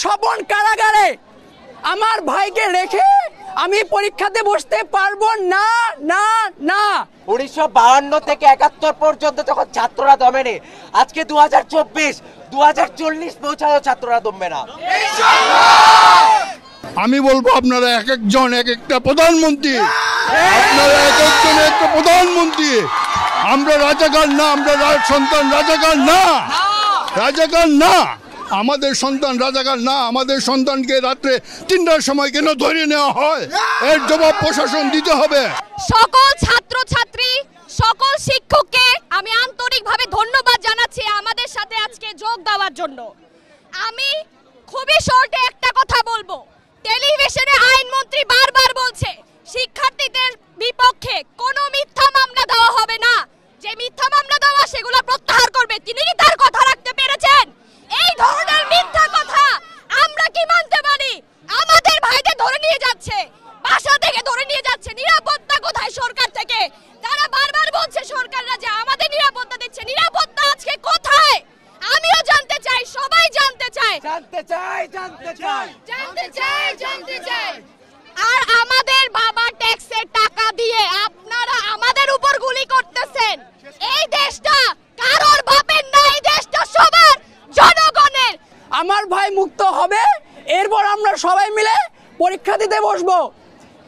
স্বপন কারাগারে আমার ভাইকে রেখে আমি পরীক্ষাতে বসতে পারবো না না না। 1952 থেকে 71 পর্যন্ত যখন ছাত্ররা দমে নেই, আজকে 2024 2040 পৌঁছায়ও ছাত্ররা দমবে না। আমি বলবো আপনারা এক একজন এক একটা প্রধানমন্ত্রী, আপনারা এক একজন একটা প্রধানমন্ত্রী। আমরা রাজাকার না, আমরা সন্তান রাজাকার না, রাজাকার না, আমাদের সন্তান রাজাকার না। আমাদের সন্তানকে রাত্রে 3টার সময় কেন ধরে নেওয়া হয়, এর জবাব প্রশাসন দিতে হবে। সকল ছাত্রছাত্রী, সকল শিক্ষককে আমি আন্তরিকভাবে ধন্যবাদ জানাচ্ছি আমাদের সাথে আজকে যোগ দেওয়ার জন্য। আমি খুবই শর্টে একটা কথা বলবো। টেলিভিশনে আইনমন্ত্রী বারবার বলছে শিক্ষার্থীদের বিপক্ষে কোনো মিথ্যা মামলা দেওয়া হবে না, যে মিথ্যা মামলা দেওয়া সেগুলো প্রত্যাহার করবে। তিনি কি তার কথা রাখতে পেরেছেন? এই ধরনের মিথ্যা কথা আমরা কি মানতে পারি? আমাদের ভাইদের ধরে নিয়ে যাচ্ছে, বাসা থেকে ধরে নিয়ে যাচ্ছে। নিরাপত্তা কোথায় সরকার থেকে? তারা বারবার বলছে সরকাররা যে আমাদের নিরাপত্তা দিচ্ছে, নিরাপত্তা আজকে কোথায়? আমিও জানতে চাই, সবাই জানতে চায়, জানতে চাই, জানতে চাই, জানতে চাই, জানতে চাই। আর আমাদের বাবা ট্যাক্সের টাকা দিয়ে আপনারা আমাদের উপর গুলি করতেছেন। এই দেশটা কারোর বাপের না, এই দেশটা সবার, জনগণের। আমার ভাই মুক্ত হবে, এরপর আমরা সবাই মিলে পরীক্ষা দিতে বসবো।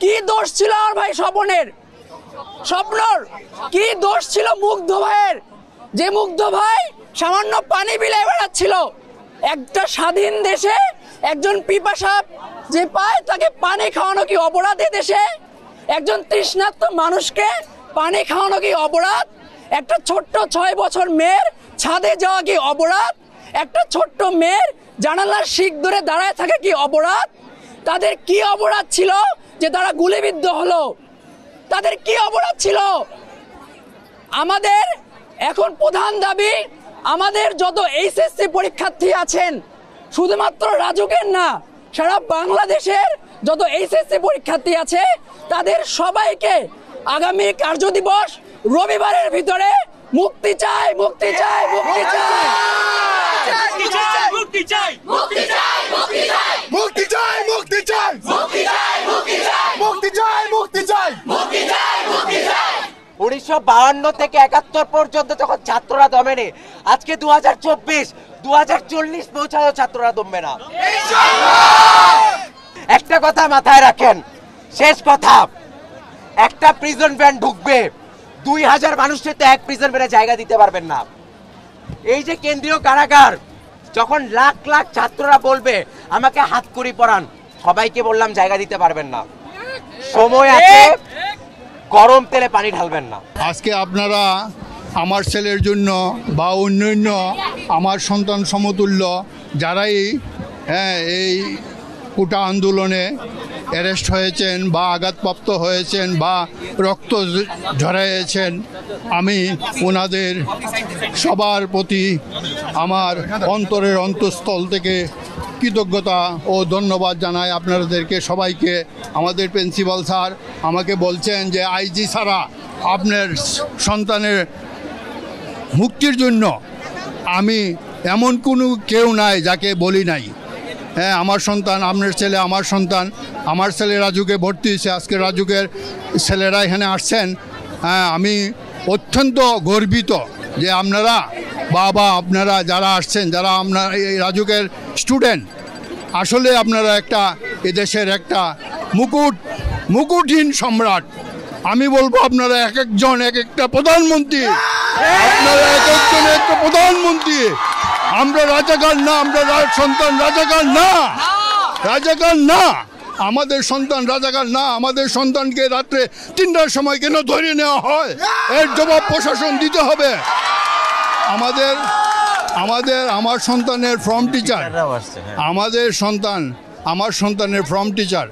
কি দোষ ছিল আমার ভাই স্বপনের, স্বপ্নর কি দোষ ছিল মুগ্ধ ভাইয়ের? যে মুগ্ধ ভাই সামান্য পানি বিলাই বেড়াচ্ছিল। একটা স্বাধীন দেশে একজন পিপাসা যে পায় তাকে পানি খাওয়ানো কি অপরাধ? দেশে একজন তৃষ্ণার্ত মানুষকে পানি খাওয়ানো কি অপরাধ? একটা ছোট্ট 6 বছর মেয়ের ছাদে যাওয়া কি অপরাধ? একটা ছোট্ট মেয়ের জানালার শিক ধরে দাঁড়ায় থাকা কি অপরাধ? তাদের কি অপরাধ ছিল যে তারা গুলিবিদ্ধ হলো? তাদের কি অপরাধ ছিল? আমাদের এখন প্রধান দাবি, আমাদের যত এইচএসসি পরীক্ষার্থী আছেন, শুধুমাত্র রাজুকের না, সারা বাংলাদেশের যত এইচএসসি পরীক্ষার্থী আছে তাদের সবাইকে আগামী কার্যদিবস রবিবারের ভিতরে মুক্তি চাই, মুক্তি চাই, মুক্তি চাই, মুক্তি চাই, মুক্তি চাই, মুক্তি চাই, মুক্তি চাই, মুক্তি চাই, মুক্তি চাই, মুক্তি চাই, মুক্তি চাই, মুক্তি চাই, মুক্তি চাই, মুক্তি চাই, মুক্তি চাই। 1952 থেকে 71 পর্যন্ত যখন ছাত্ররা দমে নেই, আজকে 2024 2040 পৌঁছায়ও ছাত্ররা দমবে না। একটা কথা মাথায় রাখেন, শেষ কথা, একটা প্রিজন ভ্যান ঢুকবে, 2000 মানুষের তো এক প্রিজন ভ্যানে জায়গা দিতে পারবেন না। এই যে কেন্দ্রীয় কারাগার, যখন লাখ লাখ ছাত্ররা বলবে আমাকে হাতকড়ি পরান, সবাইকে বললাম জায়গা দিতে পারবেন না। সময় আছে, গরম তেলে পানি ঢালবেন না। আজকে আপনারা আমার ছেলের জন্য বা অন্যান্য আমার সন্তান সমতুল্য যারাই এই কোটা আন্দোলনে অ্যারেস্ট হয়েছেন বা আঘাতপ্রাপ্ত হয়েছেন বা রক্ত ঝরাইয়েছেন, আমি ওনাদের সবার প্রতি আমার অন্তরের অন্তঃস্থল থেকে কৃতজ্ঞতা ও ধন্যবাদ জানাই আপনাদেরকে সবাইকে। আমাদের প্রিন্সিপাল স্যার আমাকে বলছেন যে আইজি ছাড়া আপনার সন্তানের মুক্তির জন্য আমি এমন কোনো কেউ নাই যাকে বলি নাই। হ্যাঁ, আমার সন্তান, আপনার ছেলে আমার সন্তান, আমার ছেলে রাজুকে ভর্তি হয়েছে, আজকে রাজুকের ছেলেরা এখানে আসছেন। হ্যাঁ, আমি অত্যন্ত গর্বিত যে আপনারা আপনারা যারা আসছেন, যারা আপনার এই রাজুকের স্টুডেন্ট, আসলে আপনারা একটা এদেশের একটা মুকুটহীন সম্রাট। আমি বলবো আপনারা এক একজন এক একটা প্রধানমন্ত্রী, আপনারা এক একজন একটা প্রধানমন্ত্রী। আমরা রাজাকার না, আমরা সন্তান রাজাকার না, রাজাকার না, আমাদের সন্তান রাজাকার না। আমাদের সন্তানকে রাত্রে 3টার সময় কেন ধরে নেওয়া হয়, এর জবাব প্রশাসন দিতে হবে। আমার সন্তানের ফর্ম টিচার, আমার সন্তানের ফর্ম টিচার,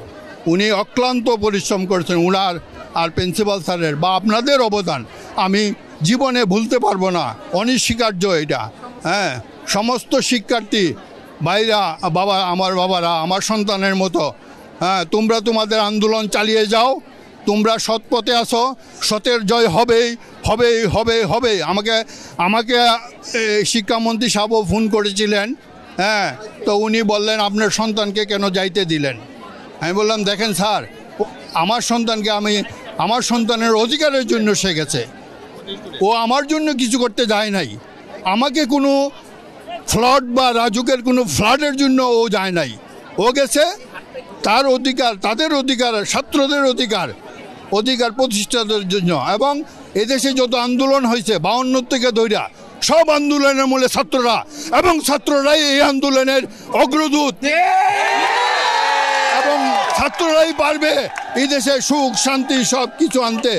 উনি অক্লান্ত পরিশ্রম করেছেন। উনার আর প্রিন্সিপাল স্যারের বা আপনাদের অবদান আমি জীবনে ভুলতে পারবো না, অনস্বীকার্য এটা। হ্যাঁ, সমস্ত শিক্ষার্থী ভাইরা, আমার বাবারা, আমার সন্তানের মতো, হ্যাঁ, তোমরা তোমাদের আন্দোলন চালিয়ে যাও, তোমরা সৎ পথে আসো, সতের জয় হবেই, হবেই, হবে, হবে। আমাকে শিক্ষামন্ত্রী সাহেবও ফোন করেছিলেন হ্যাঁ, তো উনি বললেন আপনার সন্তানকে কেন যাইতে দিলেন। আমি বললাম দেখেন স্যার, আমার সন্তানকে আমার সন্তানের অধিকারের জন্য সে গেছে, ও আমার জন্য কিছু করতে যায় নাই। আমাকে কোনো ফ্লড বা রাজুকের কোনো ফ্লাডের জন্য ও যায় নাই। ও গেছে তার অধিকার, তাদের অধিকার, ছাত্রদের অধিকার প্রতিষ্ঠাদের জন্য। এবং এদেশে যত আন্দোলন হয়েছে 52 থেকে ধইরা, সব আন্দোলনের মূলে ছাত্ররা, এবং ছাত্ররাই এই আন্দোলনের অগ্রদূত, এবং ছাত্ররাই পারবে এই দেশে সুখ শান্তি সব কিছু আনতে।